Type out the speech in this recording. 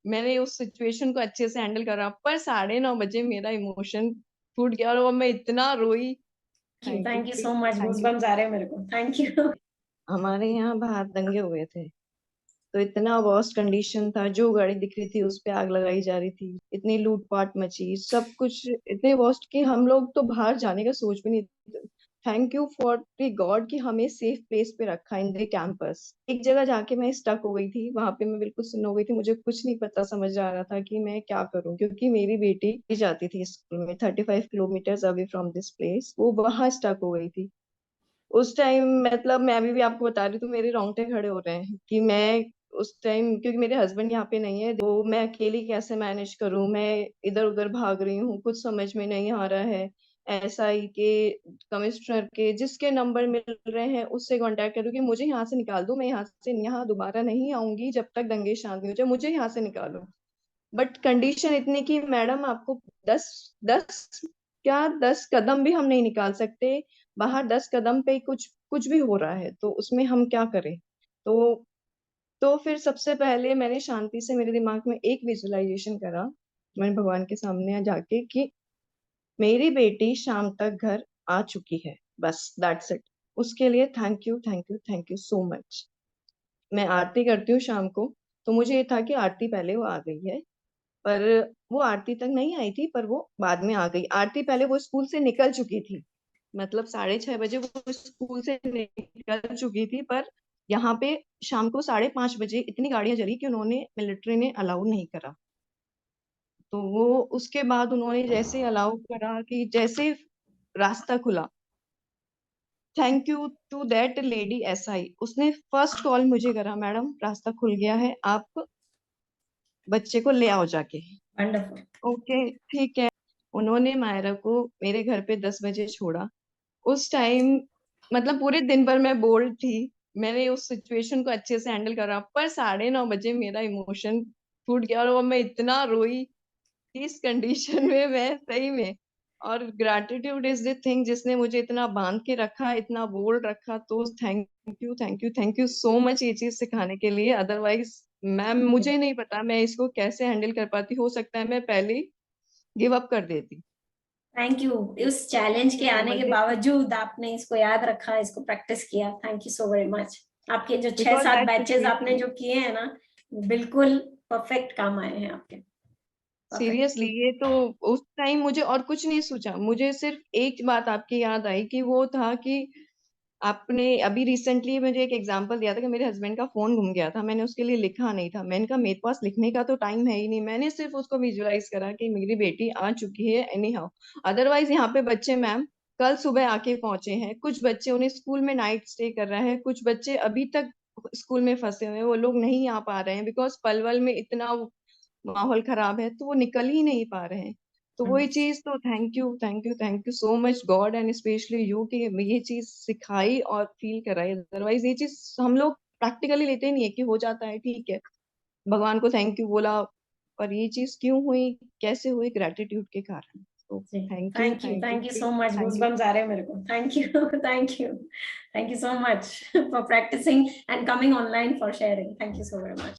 मैंने उस सिचुएशन को अच्छे से हैंडल करा, पर 9:30 बजे मेरा इमोशन टूट गया और वो मैं इतना रोई। Thank you so much, thank you. Goosebumps आ रहे हैं मेरे को। Thank you. हमारे यहाँ बाहर दंगे हुए थे, तो इतना वर्स्ट कंडीशन था, जो गाड़ी दिख रही थी उस पे आग लगाई जा रही थी, इतनी लूटपाट मची, सब कुछ इतने वर्स्ट कि हम लोग तो बाहर जाने का सोच भी नहीं। Thank you for the God कि हमें सेफ प्लेस पे रखा इन द कैंपस। एक जगह जाके मैं स्टक हो गई थी, वहां पे मैं बिल्कुल सुन हो गई थी, मुझे कुछ नहीं पता समझ आ रहा था कि मैं क्या करूं, क्योंकि मेरी बेटी भी जाती थी स्कूल में 35 kilometre away from this place, वो वहां स्टक हो गई थी। उस टाइम मतलब मैं अभी भी आपको बता रही हूँ तो मेरे रोंगटे खड़े हो रहे हैं कि मैं उस टाइम, क्योंकि मेरे हस्बैंड यहाँ पे नहीं है, तो मैं अकेली कैसे मैनेज करूँ। मैं इधर उधर भाग रही हूँ, कुछ समझ में नहीं आ रहा है। एसआई के, कमिश्नर के, जिसके नंबर मिल रहे हैं उससे कांटेक्ट करूँ कि मुझे यहाँ से निकाल दो, मैं यहाँ से यहाँ दोबारा नहीं आऊंगी जब तक दंगे शांत नहीं हो जाए, मुझे यहाँ से निकालो। बट कंडीशन इतनी कि मैडम आपको 10 10 क्या 10 कदम भी हम नहीं निकाल सकते, बाहर 10 कदम पे कुछ कुछ भी हो रहा है तो उसमें हम क्या करें। तो फिर सबसे पहले मैंने शांति से, मेरे दिमाग में एक विजुअलाइजेशन करा, मैंने भगवान के सामने जाके कि मेरी बेटी शाम तक घर आ चुकी है, बस दैट्स इट। उसके लिए thank you thank you thank you so much. मैं आरती करती हूँ शाम को, तो मुझे ये था कि आरती पहले वो आ गई है, पर वो आरती तक नहीं आई थी, पर वो बाद में आ गई। आरती पहले वो स्कूल से निकल चुकी थी, मतलब 6:30 बजे वो स्कूल से निकल चुकी थी, पर यहाँ पे शाम को 5:30 बजे इतनी गाड़ियां जली कि उन्होंने, मिलिट्री ने अलाउ नहीं करा। तो वो उसके बाद उन्होंने जैसे अलाउ करा कि जैसे रास्ता खुला, thank you to that lady SI, उसने फर्स्ट कॉल मुझे करा, मैडम रास्ता खुल गया है, आप बच्चे को ले आओ जाके। वंडरफुल। ओके ठीक है। उन्होंने मायरा को मेरे घर पे 10 बजे छोड़ा। उस टाइम मतलब पूरे दिन भर मैं बोल्ड थी, मैंने उस सिचुएशन को अच्छे से हैंडल करा, पर 9:30 बजे मेरा इमोशन टूट गया और वो मैं इतना रोई कि इस कंडीशन में मैं सही में। और ग्रैटिट्यूड इज द थिंग जिसने मुझे इतना बांध के रखा, इतना बोल्ड रखा, तो thank you thank you thank you so much ये चीज सिखाने के लिए। अदरवाइज मैम, मुझे नहीं पता मैं इसको कैसे हैंडल कर पाती, हो सकता है मैं पहले गिव अप कर देती। थैंक यू, इस चैलेंज के आने के मुझे बावजूद आपने इसको याद रखा, इसको प्रैक्टिस किया। Thank you so very much. आपके जो छह बिकॉज सात दैट बैचेस आपने सिचुएशन, जो किए हैं ना, बिल्कुल परफेक्ट काम आए हैं आपके। परफेक्ट। सीरियसली ये तो, उस टाइम मुझे और कुछ नहीं सूझा, मुझे सिर्फ एक बात आपकी याद आई कि वो था कि आपने अभी रिसेंटली मुझे एक एग्जांपल दिया था कि मेरे हस्बैंड का फोन गुम गया था, मैंने उसके लिए लिखा नहीं था, मैंने कहा मेरे पास लिखने का तो टाइम है ही नहीं, मैंने सिर्फ उसको विजुअलाइज करा कि मेरी बेटी आ चुकी है एनी हाउ। अदरवाइज यहाँ पे बच्चे मैम कल सुबह आके पहुंचे हैं, कुछ बच्चे उन्हें स्कूल में नाइट स्टे कर रहे हैं, कुछ बच्चे अभी तक स्कूल में फंसे हुए हैं, वो लोग नहीं आ पा रहे हैं बिकॉज पलवल में इतना माहौल खराब है, तो वो निकल ही नहीं पा रहे हैं। तो वही चीज, तो thank you thank you thank you so much God and specially you कि ये चीज सिखाई और फील कराई। अदरवाइज ये चीज हम लोग प्रैक्टिकली लेते नहीं है कि हो जाता है ठीक है, भगवान को थैंक यू बोला, पर ये चीज क्यों हुई, कैसे हुई, ग्रेटिट्यूड के कारण। तो जी। Thank you thank you, thank you thank you so much, thank you. Goosebumps आ रहे हैं मेरे को। Thank you. Thank you, thank you so much for practising and coming online for sharing. Thank you so very much.